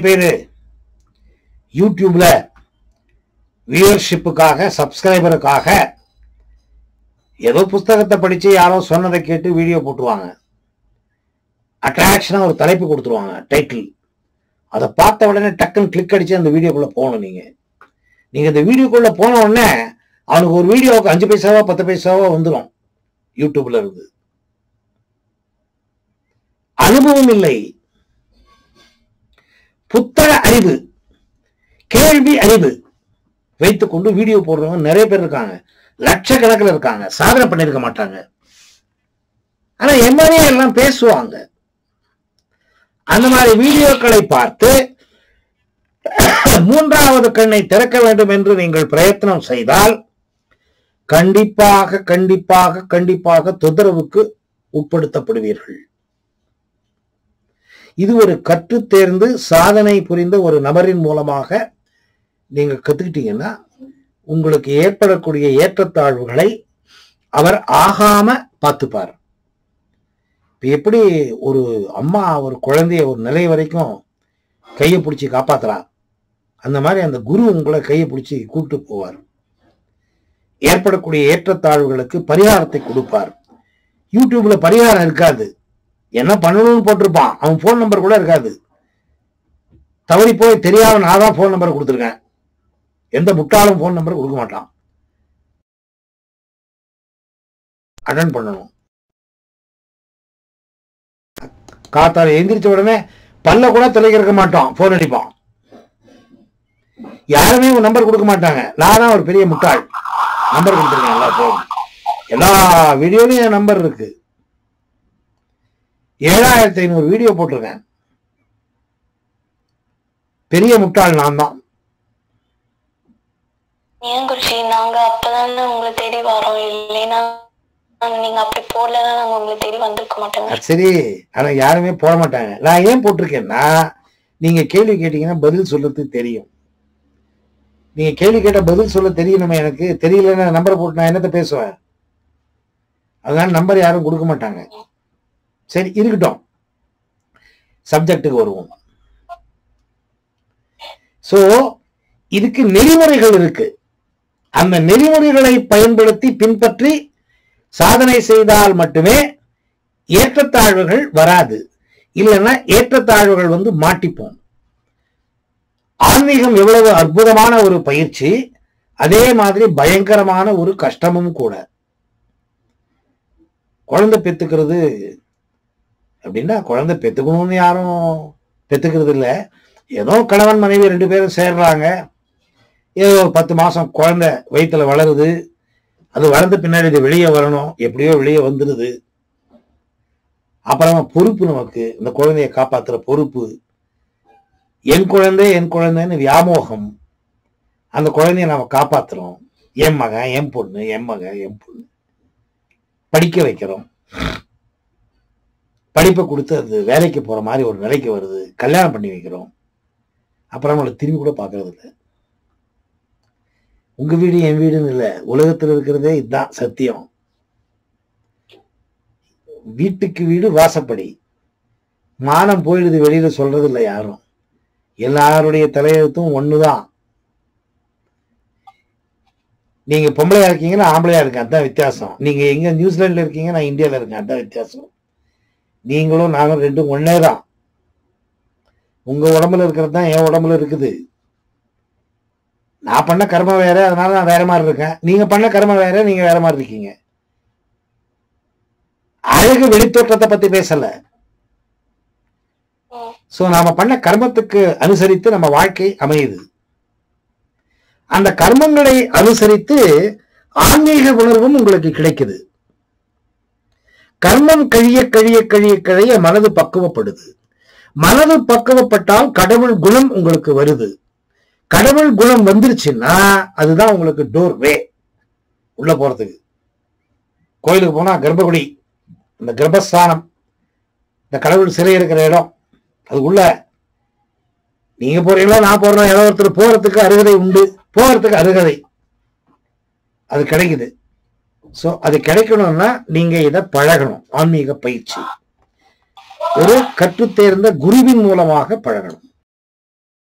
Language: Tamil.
பேர் யூடியூப்ல வியூவர்ஷிப்புக்காக சப்ஸ்கிரைபருக்காக ஏதோ புஸ்தகத்தை படிச்சு யாரோ சொன்னதை கேட்டு வீடியோ போட்டுருவாங்க. அட்ராக்ஷனா ஒரு தலைப்பு கொடுத்துருவாங்க, டைட்டில். அதை பார்த்த உடனே டக்குன்னு கிளிக் அடிச்சு அந்த வீடியோக்குள்ள போகணும். நீங்க இந்த வீடியோக்குள்ள போன உடனே அவனுக்கு ஒரு வீடியோவுக்கு 5 பைசாவோ 10 பைசாவோ வந்துடும் யூடியூப்ல இருந்து. அனுபவம் இல்லை, புத்தக அறிவு, கேள்வி அறிவு வைத்துக் கொண்டு வீடியோ போடுறவங்க நிறைய பேர் இருக்காங்க. லட்சக்கணக்கில் இருக்காங்க. சாதனை பண்ணிருக்க மாட்டாங்க. ஆனா எம்மாதிரி எல்லாம் பேசுவாங்க. அந்த மாதிரி வீடியோக்களை பார்த்து மூன்றாவது கண்ணை திறக்க வேண்டும் என்று நீங்கள் பிரயத்தனம் செய்தால் கண்டிப்பாக கண்டிப்பாக கண்டிப்பாக தொந்தரவுக்கு உட்படுத்தப்படுவீர்கள். இது ஒரு கற்று தேர்ந்து சாதனை புரிந்த ஒரு நபரின் மூலமாக நீங்க கத்துக்கிட்டீங்கன்னா உங்களுக்கு ஏற்படக்கூடிய ஏற்றத்தாழ்வுகளை அவர் ஆகாம பார்த்துப்பார். எப்படி ஒரு அம்மா ஒரு குழந்தைய ஒரு நிலை வரைக்கும் கையை பிடிச்சி காப்பாத்துறான், அந்த மாதிரி அந்த குரு உங்களை கையை பிடிச்சி கூப்பிட்டு போவார். ஏற்படக்கூடிய ஏற்றத்தாழ்வுகளுக்கு பரிகாரத்தை கொடுப்பார். யூடியூப்ல பரிகாரம் இருக்காது. என்ன பண்ணணும்னு போட்டிருப்பான், அவன் போன் நம்பர் கூட இருக்காது. தவறி போய் தெரியாம நான் தான் போன் நம்பர் கொடுத்துருக்கேன். எந்த முட்டாளும் போன் நம்பர் கொடுக்க மாட்டான். அட்டன் பண்ணணும். காத்தால எந்திரிச்ச உடனே பல்ல கூட தொலைக்க மாட்டோம், போன் அடிப்பான். யாருமே நம்பர் கொடுக்க மாட்டாங்க. நான் தான் ஒரு பெரிய முட்டாள், நம்பர் கொடுத்துருக்கேன். எல்லா போன் எல்லா வீடியோலையும் என் நம்பர் இருக்கு. 7500 வீடியோ போட்டிருக்கேன். பெரிய முட்டாள் நான் தான். ஏன் குருஜி, நாங்க அப்பதானே உங்களை தேடி வரோம். இல்லைன்னா நீங்க அப்படி போடலன்னா நாங்க உங்களை தேடி வந்திருக்க மாட்டோங்க. சரி, ஆனா யாருமே போட மாட்டாங்க. நான் ஏன் போட்டிருக்கேன்னா நீங்க கேள்வி கேட்டீங்கன்னா பதில் சொல்றதுக்கு தெரியும். நீங்க கேள்வி கேட்ட பதில் சொல்ல தெரியணுமே. எனக்கு தெரியலன்னா நம்பரை போட்டு நான் என்னத்த பேசுவேன்? அதனால நம்பர் யாரும் கொடுக்க மாட்டாங்க. சரி, இருக்கட்டும், சப்ஜெக்டுக்கு வருவோம். சோ இதுக்கு நெறிமுறைகள் இருக்கு. அந்த நெறிமுறைகளை பயன்படுத்தி பின்பற்றி சாதனை செய்தால் மட்டுமே ஏற்றத்தாழ்வுகள் வராது. இல்லைன்னா ஏற்றத்தாழ்வுகள் மாட்டிப்போம். ஆன்மீகம் எவ்வளவு அற்புதமான ஒரு பயிற்சி, அதே மாதிரி பயங்கரமான ஒரு கஷ்டமும் கூட. குழந்தை பெத்துக்கிறது அப்படின்னா குழந்தை பெத்துக்கணும்னு யாரும் பெத்துக்கிறது இல்லை. ஏதோ கணவன் மனைவி 2 பேரும் சேர்றாங்க. ஏதோ 10 மாசம் குழந்தை வயிற்றுல வளருது. அது வளர்ந்த பின்னாடி இது வெளியே வரணும், எப்படியோ வெளியே வந்துடுது. அப்புறமா பொறுப்பு, நமக்கு இந்த குழந்தைய காப்பாத்துற பொறுப்பு. என் குழந்தை என் குழந்தைன்னு வியாமோகம். அந்த குழந்தைய நாம காப்பாத்துறோம். என் மகன் என் பொண்ணு, என் மகன் என் பொண்ணு. படிக்க வைக்கிறோம். படிப்பை கொடுத்து அது வேலைக்கு போற மாதிரி ஒரு நிலைக்கு வருது. கல்யாணம் பண்ணி வைக்கிறோம். அப்புறம் அவங்களை திரும்பி கூட பார்க்கறது இல்லை. உங்க வீடு என் வீடுன்னு இல்லை, உலகத்தில் இருக்கிறதே இதுதான் சத்தியம். வீட்டுக்கு வீடு வாசப்படி. மானம் போயிடுது, வெளியில சொல்றது இல்லை யாரும். எல்லாருடைய தலையெழுத்தும் ஒண்ணுதான். நீங்க பொம்பளையா இருக்கீங்கன்னா ஆம்பளையா இருக்கேன், அதான் வித்தியாசம். நீங்க எங்க நியூசிலாந்துல இருக்கீங்க, நான் இந்தியாவில் இருக்கேன், அதான் வித்தியாசம். நீங்களும் நாங்களும் ரெண்டும் ஒன்னே தான். உங்க உடம்புல இருக்கிறது தான் என் உடம்புல இருக்குது. நான் பண்ண கர்மம் வேற, அதனால நான் வேற மாதிரி இருக்கேன். நீங்க பண்ண கர்மம் வேற, நீங்க வேற மாதிரி இருக்கீங்க. அழகு வெளித்தோற்றத்தை பத்தி பேசல. சோ நாம பண்ண கர்மத்துக்கு அனுசரித்து நம்ம வாழ்க்கை அமையுது. அந்த கர்மங்களை அனுசரித்து ஆன்மீக உணர்வும் உங்களுக்கு கிடைக்குது. கர்மம் கழிய கழிய கழிய கழிய மனது பக்குவப்படுது. மனது பக்குவப்பட்டால் கடவுள் குணம் உங்களுக்கு வருது. கடவுள் குணம் வந்துருச்சுன்னா அதுதான் உங்களுக்கு டோர் வே உள்ள போறதுக்கு. கோயிலுக்கு போனா கர்ப்பகுடி, அந்த கர்ப்பஸ்தானம், இந்த கடவுள் சிறை இருக்கிற இடம், அதுக்குள்ள நீங்க போறீங்களா நான் போறோம், ஏதோ ஒருத்தர் போறதுக்கு அருகதை உண்டு. போறதுக்கு அருகதை அது கிடைக்குது. சோ அது கிடைக்கணும்னா நீங்க இதை பழகணும். ஆன்மீக பயிற்சி ஒரு கற்றுத்தேர்ந்த குருவின் மூலமாக பழகணும்.